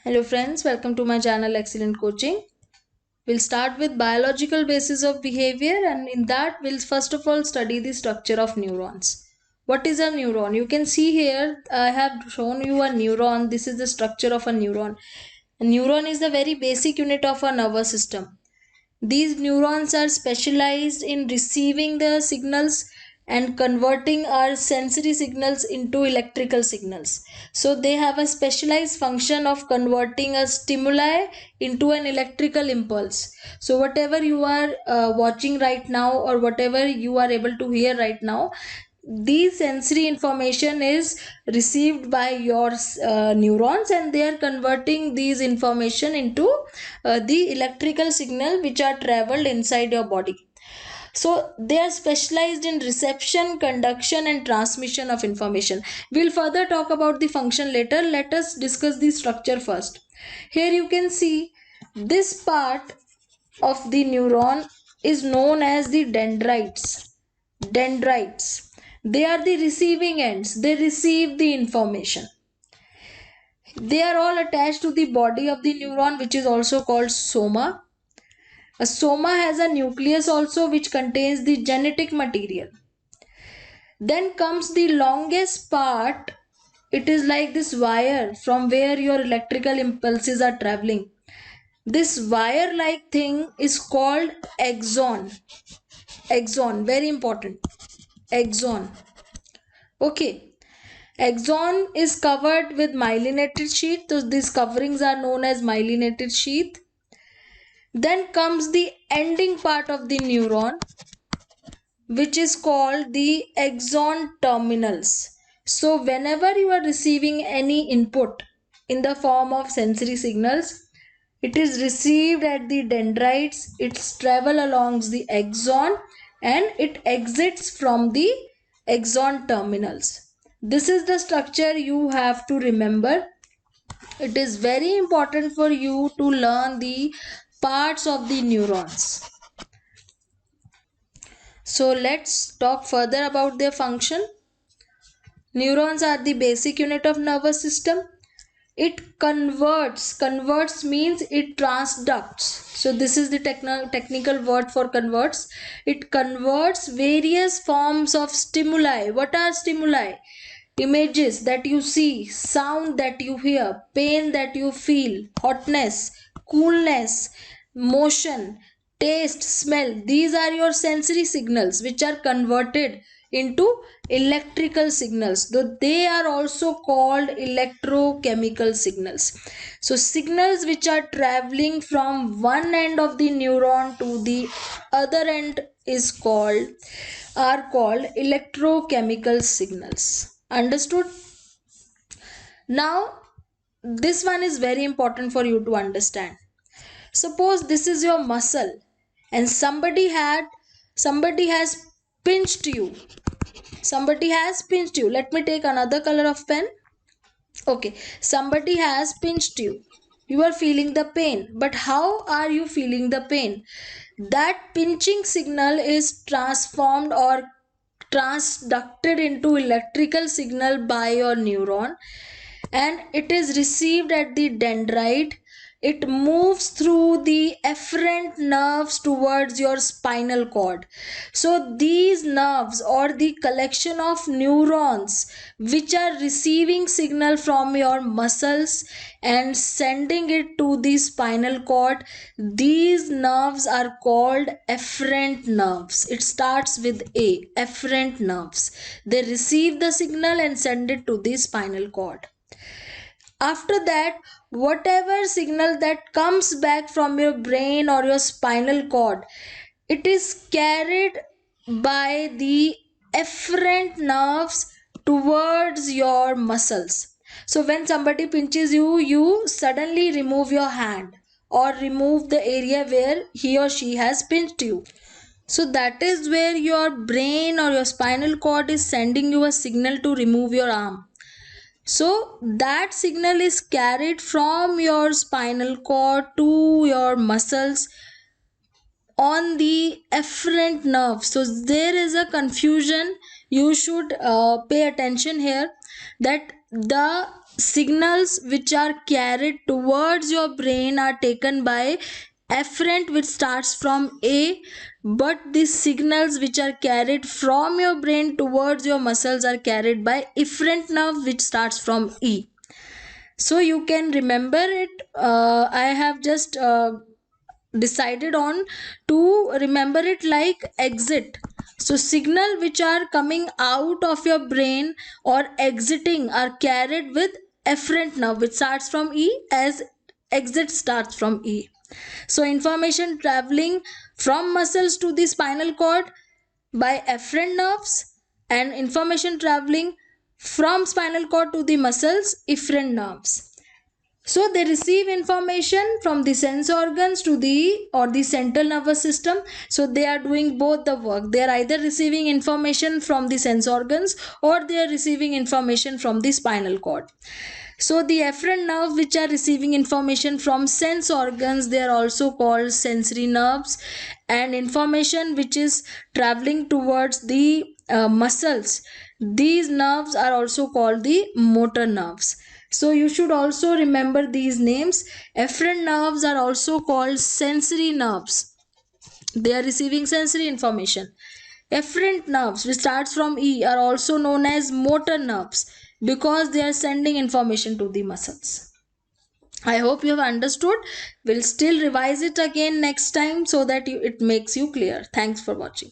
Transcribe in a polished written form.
Hello friends, welcome to my channel Excellent Coaching. We'll start with biological basis of behavior, and in that we'll first of all study the structure of neurons. What is a neuron? You can see here I have shown you a neuron. This is the structure of a neuron. A neuron is the very basic unit of our nervous system. These neurons are specialized in receiving the signals and converting our sensory signals into electrical signals. So they have a specialized function of converting a stimuli into an electrical impulse. So whatever you are watching right now, or whatever you are able to hear right now, these sensory information is received by your neurons, and they are converting these information into the electrical signal which are traveled inside your body. So they are specialized in reception, conduction and transmission of information. We'll further talk about the function later. Let us discuss the structure first. Here you can see this part of the neuron is known as the dendrites. They are the receiving ends. They receive the information. They are all attached to the body of the neuron, which is also called soma. A soma has a nucleus also, which contains the genetic material. Then comes the longest part. It is like this wire from where your electrical impulses are traveling. This wire like thing is called axon. Axon, very important. Axon. Okay. Axon is covered with myelinated sheath. So these coverings are known as myelinated sheath. Then comes the ending part of the neuron, which is called the axon terminals. So whenever you are receiving any input in the form of sensory signals, it is received at the dendrites, it's travel along the axon, and it exits from the axon terminals. This is the structure you have to remember. It is very important for you to learn the parts of the neurons. So let's talk further about their function. Neurons are the basic unit of nervous system. It converts means it transducts. So this is the technical word for converts. It converts various forms of stimuli. What are stimuli? Images that you see, sound that you hear, pain that you feel, hotness, coolness, motion, taste, smell. These are your sensory signals which are converted into electrical signals, though they are also called electrochemical signals. So signals which are traveling from one end of the neuron to the other end are called electrochemical signals. Understood? Now this one is very important for you to understand. Suppose this is your muscle and somebody has pinched you. Somebody has pinched you. Let me take another color of pen. Okay, somebody has pinched you. You are feeling the pain, but how are you feeling the pain? That pinching signal is transformed or transducted into electrical signal by your neuron, and it is received at the dendrite. It moves through the efferent nerves towards your spinal cord. So these nerves, or the collection of neurons which are receiving signal from your muscles and sending it to the spinal cord, these nerves are called efferent nerves. It starts with A, efferent nerves. They receive the signal and send it to the spinal cord. After that, whatever signal that comes back from your brain or your spinal cord, it is carried by the efferent nerves towards your muscles. So when somebody pinches you, you suddenly remove your hand or remove the area where he or she has pinched you. So that is where your brain or your spinal cord is sending you a signal to remove your arm. So that signal is carried from your spinal cord to your muscles on the efferent nerve. So there is a confusion. You should pay attention here that the signals which are carried towards your brain are taken by afferent, which starts from A, but the signals which are carried from your brain towards your muscles are carried by efferent nerve, which starts from E. So you can remember it. I have just decided on to remember it like exit. So signal which are coming out of your brain or exiting are carried with efferent nerve, which starts from E, as exit starts from E. So information traveling from muscles to the spinal cord by afferent nerves, and information traveling from spinal cord to the muscles, efferent nerves. So they receive information from the sense organs to the or the central nervous system. So they are doing both the work. They are either receiving information from the sense organs or they are receiving information from the spinal cord. So the afferent nerve which are receiving information from sense organs, they are also called sensory nerves, and information which is traveling towards the muscles, these nerves are also called the motor nerves. So you should also remember these names. Afferent nerves are also called sensory nerves. They are receiving sensory information. Efferent nerves, which starts from E, are also known as motor nerves because they are sending information to the muscles. I hope you have understood. We'll still revise it again next time so that it makes you clear. Thanks for watching.